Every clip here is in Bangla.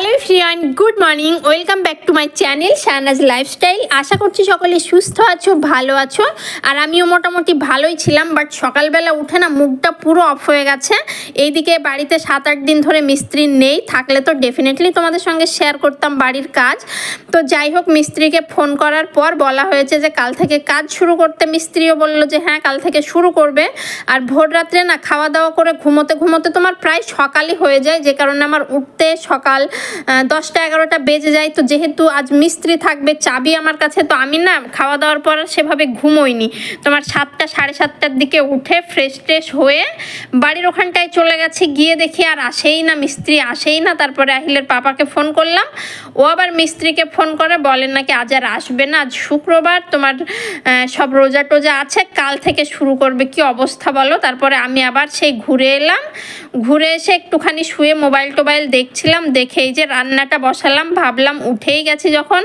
Hello everyone, good morning. Welcome back to my channel Shahnaz lifestyle. আশা করছি সকলে সুস্থ আছো, ভালো আছো। আর আমিও মোটামুটি ভালোই ছিলাম, বাট সকালবেলা উঠে না মুখটা পুরো অফ হয়ে গেছে। এইদিকে বাড়িতে 7-8 দিন ধরে মিস্ত্রি নেই, থাকলে তো ডেফিনেটলি তোমাদের সঙ্গে শেয়ার করতাম বাড়ির কাজ। তো যাই হোক, মিস্ত্রিকে ফোন করার পর বলা হয়েছে যে কাল থেকে কাজ শুরু করতে। মিস্ত্রিও বললো যে হ্যাঁ কাল থেকে শুরু করবে। আর ভোর রাত্রে না খাওয়া দাওয়া করে ঘুমোতে ঘুমোতে তোমার প্রায় সকালই হয়ে যায়, যে কারণে আমার উঠতে সকাল 10টা-11টা বেজে যায়। তো যেহেতু আজ মিস্ত্রি থাকবে, চাবি আমার কাছে, তো আমি না খাওয়া দাওয়ার পর সেভাবে ঘুমোইনি। তোমার 7টা-7:30টার দিকে উঠে ফ্রেশ ট্রেশ হয়ে বাড়ির ওখানটায় চলে গেছি। গিয়ে দেখি আর আসেই না, মিস্ত্রি আসেই না। তারপরে আহিলের পাপাকে ফোন করলাম, ও আবার মিস্ত্রিকে ফোন করে বলেন নাকি আজ আর আসবে না, আজ শুক্রবার, তোমার সব রোজা টোজা আছে, কাল থেকে শুরু করবে। কি অবস্থা বলো। তারপরে আমি আবার সেই ঘুরে এলাম, ঘুরে এসে একটুখানি শুয়ে মোবাইল টোবাইল দেখছিলাম। দেখেই যে রান্নাটা বসালাম, ভাবলাম উঠেই গেছি যখন,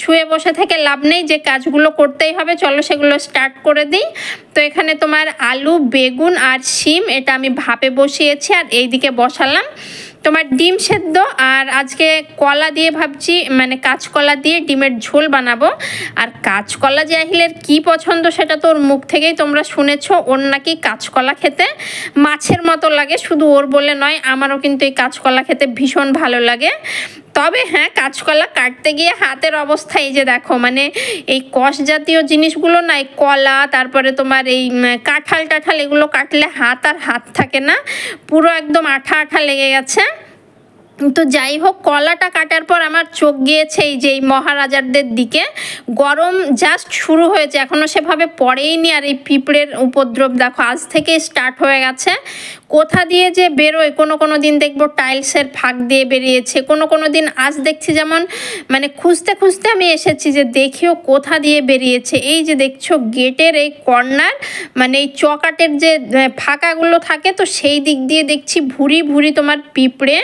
শুয়ে বসে থেকে লাভ নেই, যে কাজগুলো করতেই হবে, চলো সেগুলো স্টার্ট করে দিই। তো এখানে তোমার আলু, বেগুন আর শিম এটা আমি ভাপে বসিয়েছি, আর এইদিকে বসালাম তোমার ডিম সেদ্ধ। আর আজকে কলা দিয়ে ভাবছি, মানে কাঁচকলা দিয়ে ডিমের ঝোল বানাবো। আর কাঁচকলা যে আহিলের কি পছন্দ সেটা তো ওর মুখ থেকেই তোমরা শুনেছো। ওর নাকি কাঁচকলা খেতে মাছের মতো লাগে, শুধু ওর বলে নয়, আমারও কিন্তু এই কাঁচকলা খেতে ভীষণ ভালো লাগে। তবে হ্যাঁ, কাঁচকলা কাটতে গিয়ে হাতের অবস্থা এই যে দেখো, মানে এই কষ জাতীয় জিনিসগুলো না, এই কলা, তারপরে তোমার এই কাঁঠাল টাঠাল, এগুলো কাটলে হাত আর হাত থাকে না, পুরো একদম আঠা আঠা লেগে গেছে। তো যাই হোক, কলাটা কাটার পর আমার চোখ গিয়েছে এই যে এই মহারাজারদের দিকে। গরম জাস্ট শুরু হয়েছে, এখনও সেভাবে পড়েইনি। আর এই পিঁপড়ের উপদ্রব দেখো আজ থেকে স্টার্ট হয়ে গেছে। কোথা দিয়ে যে বেরোয়, কোনো দিন দেখবো টাইলসের ফাঁক দিয়ে বেরিয়েছে, কোনো দিন আজ দেখছি যেমন, মানে খুঁজতে খুঁজতে আমি এসেছি যে দেখিও কোথা দিয়ে বেরিয়েছে। এই যে দেখছো গেটের এই কর্নার, মানে এই চকাটের যে ফাঁকাগুলো থাকে, তো সেই দিক দিয়ে দেখছি ভুরি ভুরি তোমার পিঁপড়ে,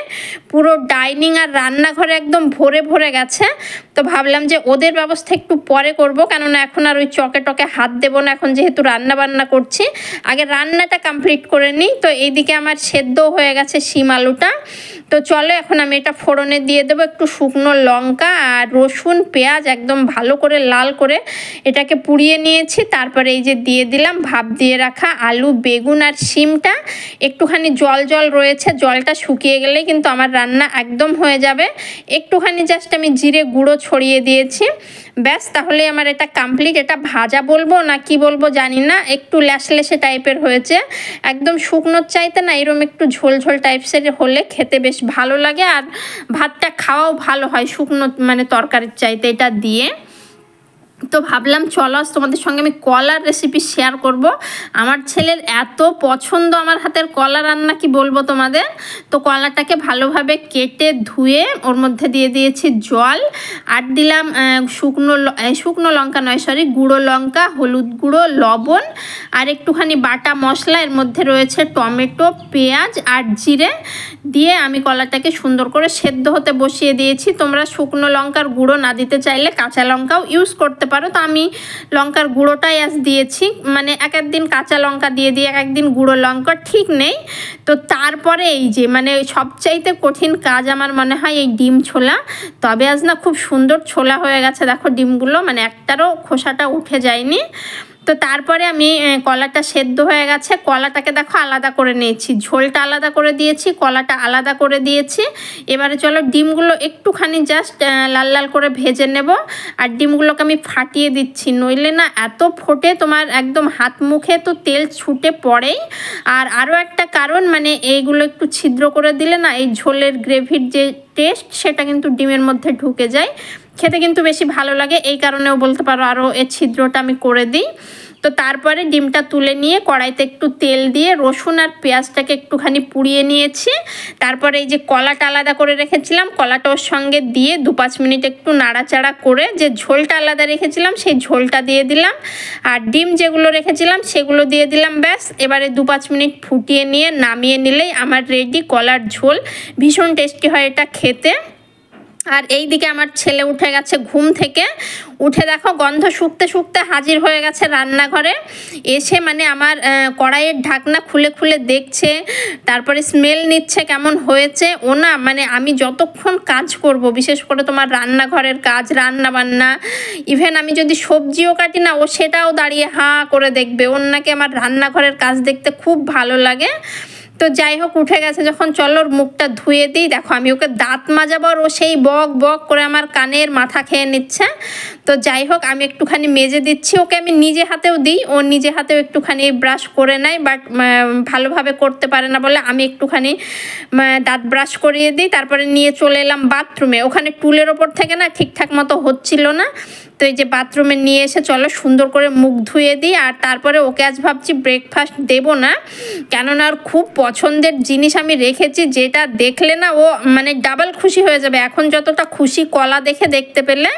পুরো ডাইনিং আর রান্নাঘরে একদম ভরে ভরে গেছে। তো ভাবলাম যে ওদের ব্যবস্থা একটু পরে করব, কেননা এখন আর ওই চকে টকে হাত দেবো না, এখন যেহেতু রান্না বান্না করছি, আগে রান্নাটা কমপ্লিট করে নিই। তো এইদিকে আমার সেদ্ধ হয়ে গেছে শিম আলুটা। তো চলো এখন আমি এটা ফোড়নে দিয়ে দেবো একটু শুকনো লঙ্কা আর রসুন পেঁয়াজ, একদম ভালো করে লাল করে এটাকে পুড়িয়ে নিয়েছি। তারপরে এই যে দিয়ে দিলাম ভাপ দিয়ে রাখা আলু, বেগুন আর শিমটা। একটুখানি জল জল রয়েছে, জলটা শুকিয়ে গেলেই কিন্তু আমার রান্না একদম হয়ে যাবে। একটুখানি জাস্ট আমি জিরে গুঁড়ো ছড়িয়ে দিয়েছি, ব্যাস, তাহলে আমার এটা কমপ্লিট। এটা ভাজা বলবো না কি বলবো জানি না, একটু ল্যাসলেসে টাইপের হয়েছে। একদম শুকনোর চাইতে না এরকম একটু ঝোল ঝোল টাইপসের হলে খেতে বেশ ভালো লাগে, আর ভাতটা খাওয়াও ভালো হয় শুকনো, মানে তরকারির চাইতে এটা দিয়ে। তো ভাবলাম চলো আজ তোমাদের সঙ্গে আমি কলার রেসিপি শেয়ার করব। আমার ছেলের এত পছন্দ আমার হাতের কলা রান্না, কি বলবো তোমাদের। তো কলাটাকে ভালোভাবে কেটে ধুয়ে ওর মধ্যে দিয়ে দিয়েছি জল, আর দিলাম শুকনো লঙ্কা নয়, সরি, গুঁড়ো লঙ্কা, হলুদ গুঁড়ো, লবণ আর একটুখানি বাটা মশলা। এর মধ্যে রয়েছে টমেটো, পেঁয়াজ আর জিরে দিয়ে আমি কলাটাকে সুন্দর করে সেদ্ধ হতে বসিয়ে দিয়েছি। তোমরা শুকনো লঙ্কার গুঁড়ো না দিতে চাইলে কাঁচা লঙ্কাও ইউজ করতে পারো। তো আমি লঙ্কার গুঁড়োটাই আজ দিয়েছি, মানে এক একদিন কাঁচা লঙ্কা দিয়ে দিই, এক একদিন গুঁড়ো লঙ্কা, ঠিক নেই। তো তারপরে এই যে মানে সবচাইতে কঠিন কাজ আমার মনে হয় এই ডিম ছোলা। তবে আজ না খুব সুন্দর ছোলা হয়ে গেছে, দেখো ডিমগুলো, মানে একটারও খোসাটা উঠে যায়নি। তো তারপরে আমি কলাটা সেদ্ধ হয়ে গেছে, কলাটাকে দেখো আলাদা করে নিয়েছি, ঝোলটা আলাদা করে দিয়েছি, কলাটা আলাদা করে দিয়েছি। এবারে চলো ডিমগুলো একটুখানি জাস্ট লাল লাল করে ভেজে নেব। আর ডিমগুলোকে আমি ফাটিয়ে দিচ্ছি, নইলে না এত ফোটে তোমার একদম হাত মুখে তো তেল ছুটে পড়েই। আর আরও একটা কারণ, মানে এইগুলো একটু ছিদ্র করে দিলে না এই ঝোলের গ্রেভির যে টেস্ট সেটা কিন্তু ডিমের মধ্যে ঢুকে যায়, খেতে কিন্তু বেশি ভালো লাগে। এই কারণেও বলতে পারো আরও এই ছিদ্রটা আমি করে দিই। তো তারপরে ডিমটা তুলে নিয়ে কড়াইতে একটু তেল দিয়ে রসুন আর পেঁয়াজটাকে একটুখানি পুড়িয়ে নিয়েছি। তারপরে এই যে কলাটা আলাদা করে রেখেছিলাম, কলাটা ওর সঙ্গে দিয়ে 2-5 মিনিট একটু নাড়াচাড়া করে যে ঝোলটা আলাদা রেখেছিলাম সেই ঝোলটা দিয়ে দিলাম, আর ডিম যেগুলো রেখেছিলাম সেগুলো দিয়ে দিলাম। ব্যাস, এবারে 2-5 মিনিট ফুটিয়ে নিয়ে নামিয়ে নিলেই আমার রেডি কলার ঝোল। ভীষণ টেস্টি হয় এটা খেতে। আর এইদিকে আমার ছেলে উঠে গেছে ঘুম থেকে, উঠে দেখো গন্ধ শুকতে শুকতে হাজির হয়ে গেছে রান্নাঘরে। এসে মানে আমার কড়াইয়ের ঢাকনা খুলে খুলে দেখছে, তারপরে স্মেল নিচ্ছে কেমন হয়েছে। ও না মানে আমি যতক্ষণ কাজ করব, বিশেষ করে তোমার রান্নাঘরের কাজ, রান্না বান্না, ইভেন আমি যদি সবজিও কাটি না, ও সেটাও দাঁড়িয়ে হাঁ করে দেখবে। ওর নাকি আমার রান্নাঘরের কাজ দেখতে খুব ভালো লাগে। তো যাই হোক উঠে গেছে যখন, চলো ওর মুখটা ধুয়ে দিই। দেখো আমি ওকে দাঁত মাজাবো, ও সেই বক বক করে আমার কানের মাথা খেয়ে নিচ্ছে। তো যাই হোক আমি একটুখানি মেজে দিচ্ছি ওকে, আমি নিজে হাতেও দিই, ও নিজে হাতেও একটুখানি ব্রাশ করে নেয়, বাট ভালোভাবে করতে পারে না বলে আমি একটুখানি দাঁত ব্রাশ করিয়ে দিই। তারপরে নিয়ে চলে এলাম বাথরুমে। ওখানে টুলের ওপর থেকে না ঠিকঠাক মতো হচ্ছিল না, তো এই যে বাথরুমে নিয়ে এসে চলো সুন্দর করে মুখ ধুয়ে দিই। আর তারপরে ওকে আজ ভাবছি ব্রেকফাস্ট দেবো না, কেননা ওর খুব পছন্দের জিনিস আমি রেখেছি, যেটা দেখলে না ও মানে ডাবল খুশি হয়ে যাবে, এখন যতটা খুশি কলা দেখতে পেলে।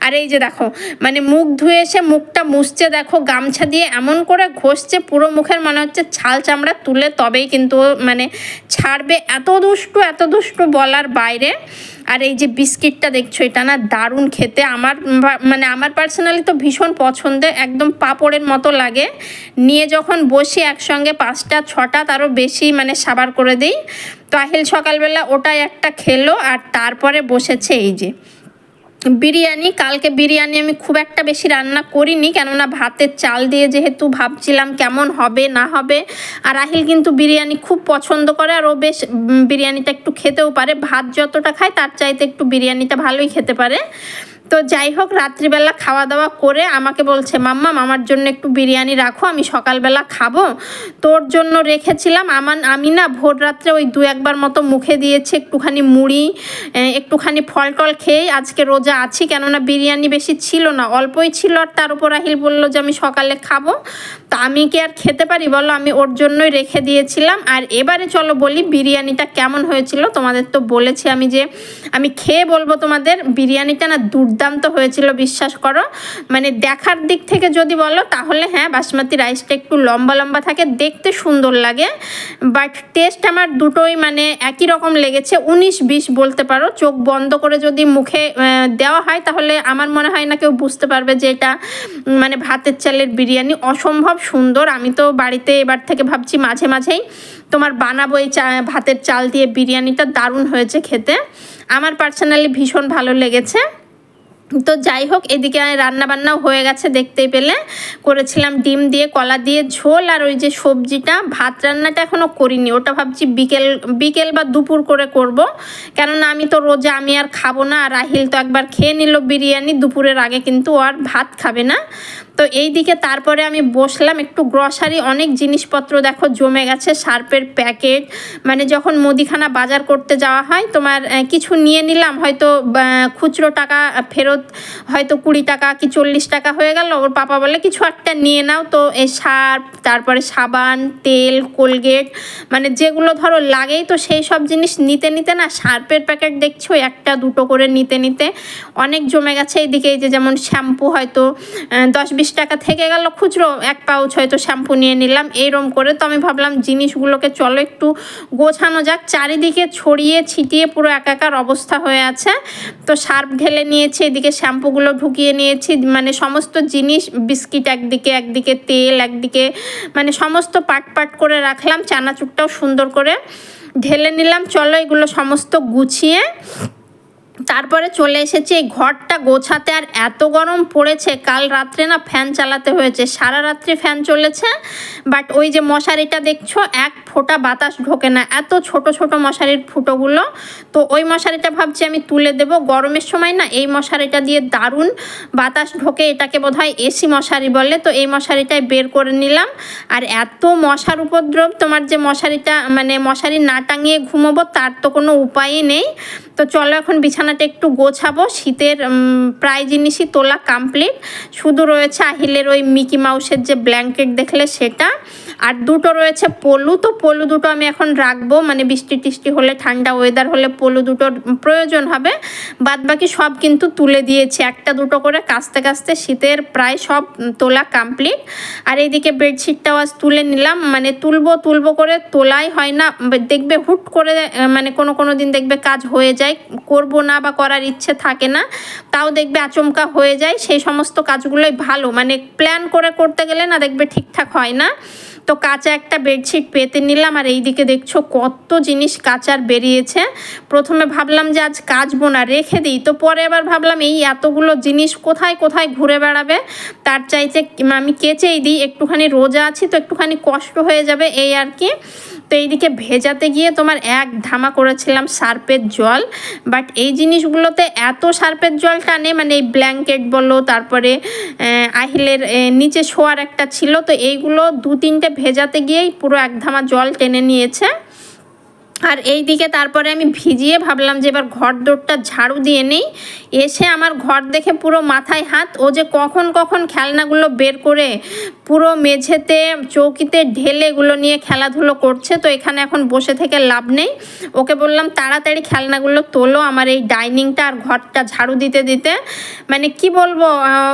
আর এই যে দেখো মানে মুখ ধুয়ে এসে মুখটা মুছছে, দেখো গামছা দিয়ে এমন করে ঘষছে, পুরো মুখের মনে হচ্ছে ছাল চামড়া তুলে তবেই কিন্তু মানে ছাড়বে, এত দুষ্টু বলার বাইরে। আর এই যে বিস্কিটটা দেখছো, এটা না দারুণ খেতে, আমার পার্সোনালি তো ভীষণ পছন্দের, একদম পাঁপড়ের মতো লাগে। নিয়ে যখন বসি একসঙ্গে 5টা 6টা তারও বেশি মানে সাবার করে দিই। তো আহিল সকালবেলা ওটাই একটা খেলো, আর তারপরে বসেছে এই যে বিরিয়ানি। কালকে বিরিয়ানি আমি খুব একটা বেশি রান্না করিনি, কেননা ভাতের চাল দিয়ে যেহেতু ভাবছিলাম কেমন হবে না হবে। আর আহিল কিন্তু বিরিয়ানি খুব পছন্দ করে, আর ও বেশ বিরিয়ানিটা একটু খেতেও পারে, ভাত যতটা খায় তার চাইতে একটু বিরিয়ানিটা ভালোই খেতে পারে। তো যাই হোক রাত্রিবেলা খাওয়া দাওয়া করে আমাকে বলছে, মাম্মা আমার জন্য একটু বিরিয়ানি রাখো, আমি সকালবেলা খাবো। তোর জন্য রেখেছিলাম। আমি না ভোর রাত্রে ওই 2-1বার মতো মুখে দিয়েছি, একটুখানি মুড়ি, একটুখানি ফল টল খেয়ে আজকে রোজা আছি, কেননা বিরিয়ানি বেশি ছিল না, অল্পই ছিল। আর তার উপর আহিল বললো যে আমি সকালে খাবো, তা আমি কি আর খেতে পারি বলো, আমি ওর জন্যই রেখে দিয়েছিলাম। আর এবারে চলো বলি বিরিয়ানিটা কেমন হয়েছিল। তোমাদের তো বলেছি আমি যে আমি খেয়ে বলবো তোমাদের, বিরিয়ানিটা না দুর্দান্ত হয়েছিল, বিশ্বাস করো। মানে দেখার দিক থেকে যদি বলো তাহলে হ্যাঁ, বাসমতি রাইসটা একটু লম্বা লম্বা থাকে, দেখতে সুন্দর লাগে, বাট টেস্ট আমার দুটোই মানে একই রকম লেগেছে। 19-20 বলতে পারো। চোখ বন্ধ করে যদি মুখে দেওয়া হয় তাহলে আমার মনে হয় না কেউ বুঝতে পারবে যে এটা মানে ভাতের চালের বিরিয়ানি। অসম্ভব সুন্দর। আমি তো বাড়িতে এবার থেকে ভাবছি মাঝে মাঝেই তোমার বানাবো এই ভাতের চাল দিয়ে বিরিয়ানিটা, দারুণ হয়েছে খেতে, আমার পার্সোনালি ভীষণ ভালো লেগেছে। তো যাই হোক এদিকে রান্নাবান্নাও হয়ে গেছে, দেখতেই পেলে করেছিলাম ডিম দিয়ে কলা দিয়ে ঝোল। আর ওই যে সবজিটা, ভাত রান্নাটা এখনও করিনি, ওটা ভাবছি বিকেল বা দুপুর করে করব, কেননা আমি তো রোজা, আমি আর খাবো না। আর রাহিল তো একবার খেয়ে নিল বিরিয়ানি দুপুরের আগে, কিন্তু আর ভাত খাবে না। তো এই দিকে তারপরে আমি বসলাম একটু গ্রসারি, অনেক জিনিসপত্র দেখো জমে গেছে, সার্ফের প্যাকেট, মানে যখন মুদিখানা বাজার করতে যাওয়া হয় তোমার কিছু নিয়ে নিলাম, হয়তো খুচরো টাকা ফেরত হয়তো 20 টাকা কি 40 টাকা হয়ে গেল, ওর পাপা বলে কিছু একটা নিয়ে নাও। তো এই সার্ফ, তারপরে সাবান, তেল, কোলগেট, মানে যেগুলো ধরো লাগেই, তো সেই সব জিনিস নিতে নিতে না সার্ফের প্যাকেট দেখছো 1-2 করে নিতে অনেক জমে গেছে। এইদিকে এই যে যেমন শ্যাম্পু হয়তো 10-20 টাকা থেকে গেল খুচরো, 1 পাউচ হয়তো শ্যাম্পু নিয়ে নিলাম, এইরকম করে। তো আমি ভাবলাম জিনিসগুলোকে চলো একটু গোছানো যাক, চারিদিকে ছড়িয়ে ছিটিয়ে পুরো একাকার অবস্থা হয়ে আছে। তো সার্ফ ঢেলে নিয়েছি, এদিকে শ্যাম্পুগুলো ঢুকিয়ে নিয়েছি, মানে সমস্ত জিনিস, বিস্কিট একদিকে তেল একদিকে, মানে সমস্ত পাট করে রাখলাম, চানাচুরটাও সুন্দর করে ঢেলে নিলাম। চলো এগুলো সমস্ত গুছিয়ে তারপরে চলে এসেছি এই ঘরটা গোছাতে। আর এত গরম পড়েছে, কাল রাত্রে না ফ্যান চালাতে হয়েছে, সারা রাত্রি ফ্যান চলেছে, বাট ওই যে মশারিটা দেখছো 1 ফোঁটা বাতাস ঢোকে না, এত ছোট মশারির ফুটোগুলো। তো ওই মশারিটা ভাবছি আমি তুলে দেব, গরমের সময় না এই মশারিটা দিয়ে দারুণ বাতাস ঢোকে, এটাকে বোধহয় এসি মশারি বলে। তো এই মশারিটাই বের করে নিলাম। আর এত মশার উপদ্রব, তোমার যে মশারিটা মানে মশারি না টাঙিয়ে ঘুমোবো তার তো কোনো উপায়ই নেই। তো চলো এখন বিছানাটা একটু গোছাবো। শীতের প্রায় জিনিসই তোলা কমপ্লিট, শুধু রয়েছে আহিলের ওই মিকি মাউসের যে ব্ল্যাঙ্কেট দেখলে সেটা, আর দুটো রয়েছে পলু, তো পলু দুটো আমি এখন রাখবো, মানে বৃষ্টি টিষ্টি হলে ঠান্ডা ওয়েদার হলে পলু দুটোর প্রয়োজন হবে। বাদ বাকি সব কিন্তু তুলে দিয়েছি একটা দুটো করে কাচতে কাচতে, শীতের প্রায় সব তোলা কমপ্লিট। আর এইদিকে বেডশিটটাও আজ তুলে নিলাম, মানে তুলবো করে তোলাই হয় না, দেখবে হুট করে মানে কোনো দিন দেখবে কাজ হয়ে যায়, করব না বা করার ইচ্ছে থাকে না, তাও দেখবে আচমকা হয়ে যায়। সেই সমস্ত কাজগুলোই ভালো, মানে প্ল্যান করে করতে গেলে না দেখবে ঠিকঠাক হয় না। তো কাঁচা একটা বেডশিট পেতে নিলাম। আর এইদিকে দেখছো কত জিনিস কাচার বেরিয়েছে। প্রথমে ভাবলাম যে আজ কাচবো না, রেখে দিই, তো পরে আবার ভাবলাম এই এতগুলো জিনিস কোথায় কোথায় ঘুরে বেড়াবে, তার চাইতে আমি কেচেই দিই, একটুখানি রোজা আছি তো একটুখানি কষ্ট হয়ে যাবে এই আর কি। তো এইদিকে ভেজাতে গিয়ে তোমার এক ধামা করেছিলাম সার্ফের জল, বাট এই জিনিসগুলোতে এত সার্ফের জল টানে, মানে এই ব্ল্যাঙ্কেট বলো, তারপরে আহিলের নিচে শোয়ার একটা ছিল, তো এইগুলো 2-3টে ভেজাতে গিয়েই পুরো এক ধামা জল টেনে নিয়েছে। আর এই দিকে তারপরে আমি ভিজিয়ে ভাবলাম যে এবার ঘর দোরটা ঝাড়ু দিয়ে নেই। এসে আমার ঘর দেখে পুরো মাথায় হাত, ও যে কখন খেলনাগুলো বের করে পুরো মেঝেতে চৌকিতে ঢেলে এগুলো নিয়ে খেলাধুলো করছে। তো এখানে এখন বসে থেকে লাভ নেই, ওকে বললাম তাড়াতাড়ি খেলনাগুলো তোলো আমার এই ডাইনিংটা আর ঘরটা ঝাড়ু দিতে দিতে। মানে কি বলবো,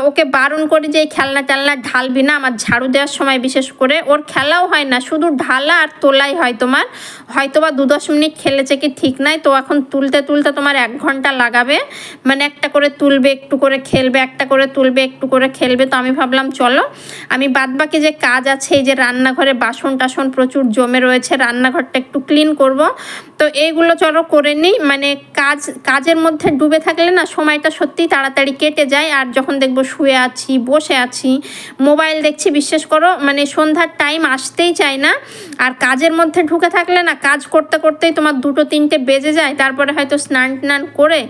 ওকে বারণ করি যে এই খেলনা টেলনা ঢালবি না আমার ঝাড়ু দেওয়ার সময়, বিশেষ করে ওর খেলাও হয় না, শুধু ঢালা আর তোলাই হয়। তোমার হয়তোবা 2-10 মিনিট খেলেছে কি ঠিক নাই, তো এখন তুলতে তোমার 1 ঘন্টা লাগাবে, মানে একটা করে তুলবে একটু করে খেলবে, একটা করে তুলবে একটু করে খেলবে। তো আমি ভাবলাম চলো আমি বাদবাকি যে কাজ আছে, এই যে রান্নাঘরে বাসন টাসন প্রচুর জমে রয়েছে, রান্নাঘরটা একটু ক্লিন করব, তো এইগুলো চলো করে নিই। মানে কাজের মধ্যে ডুবে থাকলে না সময়টা সত্যিই তাড়াতাড়ি কেটে যায়। আর যখন দেখবো শুয়ে আছি, বসে আছি, মোবাইল দেখছি, বিশ্বাস করো মানে সন্ধ্যার টাইম আসতেই চায় না। আর কাজের মধ্যে ঢুকে থাকলে না কাজ করতে করতেই তোমার 2-3টে বেজে যায়, তারপরে হয়তো স্নান টান করে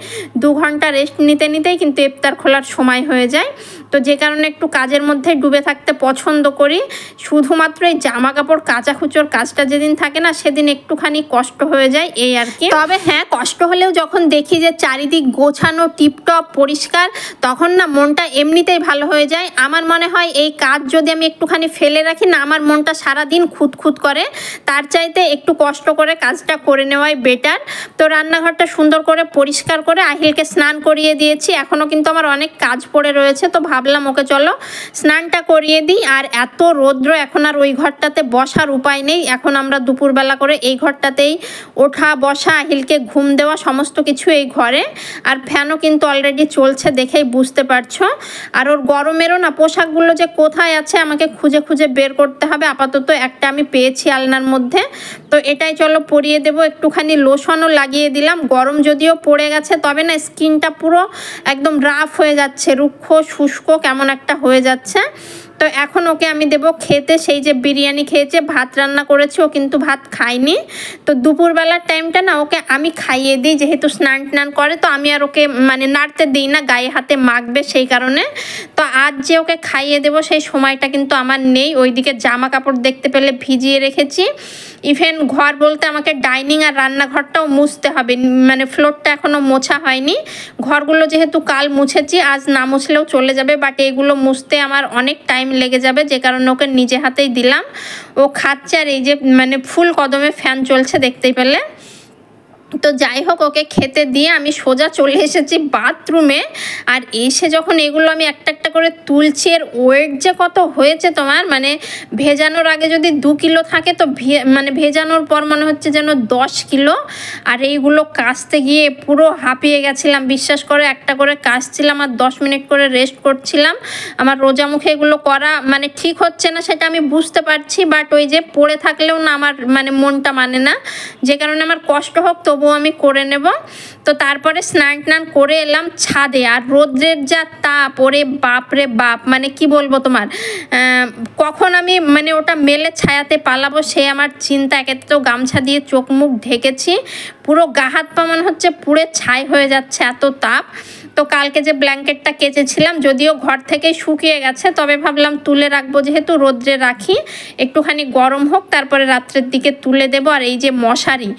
2 ঘন্টা রেস্ট নিতেই কিন্তু ইফতার খোলার সময় হয়ে যায়। তো যে কারণে একটু কাজের মধ্যে ডুবে থাকতে পছন্দ করি। শুধুমাত্র এই জামা কাপড় কাচাকুচোর কাজটা যেদিন থাকে না সেদিন একটুখানি কষ্ট হয়ে যায় এই আর কি। তবে হ্যাঁ, কষ্ট হলেও যখন দেখি যে চারিদিক গোছানো টিপটপ পরিষ্কার, তখন না মনটা এমনিতেই ভালো হয়ে যায়। আমার মনে হয় এই কাজ যদি আমি একটুখানি ফেলে রাখি না, আমার মনটা সারাদিন খুঁতখুত করে, তার চাইতে একটু কষ্ট করে কাজটা করে নেওয়াই বেটার। তো রান্নাঘরটা সুন্দর করে পরিষ্কার করে আহিলকে স্নান করিয়ে দিয়েছি, এখনও কিন্তু আমার অনেক কাজ পড়ে রয়েছে, তো ভাবলাম ওকে চলো স্নানটা করিয়ে দিই। আর এত রৌদ্র, এখন আর ওই ঘরটাতে বসার উপায় নেই, এখন আমরা দুপুরবেলা করে এই ঘরটাতেই ওঠা বসা, আহিলকে ঘুম দেওয়া সমস্ত কিছু এই ঘরে। আর ফ্যানও কিন্তু অলরেডি চলছে, দেখেই বুঝতে পারছো। আর ওর গরমেরও না পোশাকগুলো যে কোথায় আছে আমাকে খুঁজে খুঁজে বের করতে হবে। আপাতত একটা আমি পেয়েছি আলনার মধ্যে, তো এটাই চলো পরিয়ে দেবো। একটুখানি লোশনও লাগিয়ে দিলাম, গরম যদিও পড়ে গেছে তবে না স্কিনটা পুরো একদম রাফ হয়ে যাচ্ছে, রুক্ষ শুষ্ক কেমন একটা হয়ে যাচ্ছে। তো এখন ওকে আমি দেবো খেতে, সেই যে বিরিয়ানি খেয়েছে, ভাত রান্না করেছি, ও কিন্তু ভাত খায়নি। তো দুপুরবেলার টাইমটা না ওকে আমি খাইয়ে দিই, যেহেতু স্নান টান করে, তো আমি আর ওকে মানে নাড়তে দিই না, গায়ে হাতে মাখবে সেই কারণে। তো আজ যে ওকে খাইয়ে দেবো সেই সময়টা কিন্তু আমার নেই। ওইদিকে জামা কাপড় দেখতে পেলে ভিজিয়ে রেখেছি। ইভেন ঘর বলতে আমাকে ডাইনিং আর রান্নাঘরটাও মুছতে হবে, মানে ফ্লোরটা এখনও মোছা হয়নি। ঘরগুলো যেহেতু কাল মুছেছি, আজ না মুছলেও চলে যাবে, বাট এগুলো মুছতে আমার অনেক টাইম লেগে যাবে, যে কারণে ওকে নিজে হাতেই দিলাম। ও খাচ্ছে, আর এই যে মানে ফুল কদমে ফ্যান চলছে দেখতেই পেলে। তো যাই হোক, ওকে খেতে দিয়ে আমি সোজা চলে এসেছি বাথরুমে। আর এসে যখন এগুলো আমি একটা একটা করে তুলছি, এর ওয়েট যে কত হয়েছে তোমার, মানে ভেজানোর আগে যদি 2 কিলো থাকে, তো মানে ভেজানোর পর মনে হচ্ছে যেন 10 কিলো। আর এইগুলো কাচতে গিয়ে পুরো হাঁপিয়ে গেছিলাম, বিশ্বাস করে। একটা করে কাচছিলাম আর 10 মিনিট করে রেস্ট করছিলাম। আমার রোজা মুখে এগুলো করা মানে ঠিক হচ্ছে না, সেটা আমি বুঝতে পারছি, বাট ওই যে পড়ে থাকলেও না আমার মানে মনটা মানে না, যে কারণে আমার কষ্ট হোক তবুও আমি করে নেব। তো তারপরে স্নান টান করে এলাম ছাদে, আর রোদ্রের যা তাপ, ওরে বাপরে বাপ, মানে কি বলবো তোমার, কখন আমি মানে ওটা মেলে ছায়াতে পালাবো সে আমার চিন্তা। একে তো গামছা দিয়ে চোখ মুখ ঢেকেছি, পুরো গা হাত পা মনে হচ্ছে পুড়ে ছাই হয়ে যাচ্ছে, এত তাপ। তো কালকে যে ব্ল্যাঙ্কেটটা কেচেছিলাম যদিও ঘর থেকে শুকিয়ে গেছে, তবে ভাবলাম তুলে রাখবো, যেহেতু রোদ্রে রাখি একটুখানি গরম হোক তারপরে রাত্রের দিকে তুলে দেবো। আর এই যে মশারি,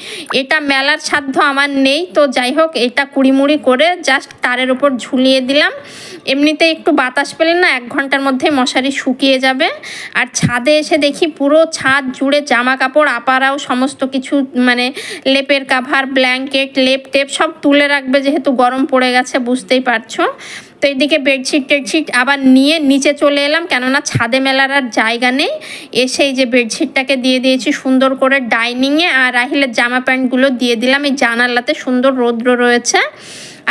এটা মেলার সাধ্য আমার নেই, তো যাই হোক এটা কুড়িমুড়ি করে জাস্ট তারের উপর ঝুলিয়ে দিলাম। এমনিতে একটু বাতাস পেলে না 1 ঘন্টার মধ্যে মশারি শুকিয়ে যাবে। আর ছাদে এসে দেখি পুরো ছাদ জুড়ে জামা কাপড়, আপারাও সমস্ত কিছু মানে লেপের কাভার, ব্ল্যাঙ্কেট, লেপ টেপ সব তুলে রাখবে, যেহেতু গরম পড়ে গেছে বুঝতেই পারছো। তো এইদিকে বেডশিট টেডশিট আবার নিয়ে নিচে চলে এলাম, কেননা ছাদে মেলার আর জায়গা নেই। এসে এই যে বেডশিটটাকে দিয়ে দিয়েছি সুন্দর করে ডাইনিংয়ে, আর রাহিলের জামা প্যান্টগুলো দিয়ে দিলাম এই জানালাতে, সুন্দর রৌদ্র রয়েছে।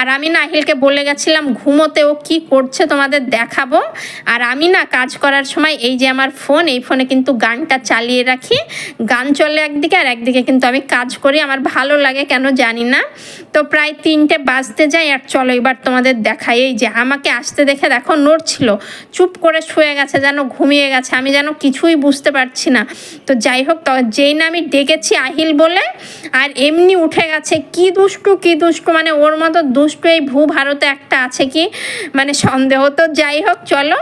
আর আমি না আহিলকে বলে গেছিলাম ঘুমোতে, ও কি করছে তোমাদের দেখাবো। আর আমি না কাজ করার সময় এই যে আমার ফোন, এই ফোনে কিন্তু গানটা চালিয়ে রাখি, গান চলে একদিকে আর একদিকে কিন্তু আমি কাজ করি, আমার ভালো লাগে কেন জানি না। তো প্রায় 3টে বাজতে যায়, আর চলো এবার তোমাদের দেখাই। এই যে আমাকে আসতে দেখে দেখো নড়ছিল, চুপ করে শুয়ে গেছে, যেন ঘুমিয়ে গেছে, আমি যেন কিছুই বুঝতে পারছি না। তো যাই হোক, যেই না আমি ডেকেছি আহিল বলে, আর এমনি উঠে গেছে। কি দুষ্টু কি দুষ্টু, মানে ওর মতো দুষ্টু এই ভারতে একটা আছে কি, মানে সন্দেহ। তো যাই হোক চলো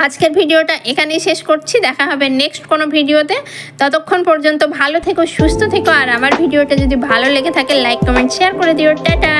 আজকের ভিডিওটা এখানেই শেষ করছি, দেখা হবে নেক্সট কোনো ভিডিওতে। ততক্ষণ পর্যন্ত ভালো থেকো, সুস্থ থেকো, আর আমার ভিডিওটা যদি ভালো লেগে থাকে লাইক কমেন্ট শেয়ার করে দিও। টাটা।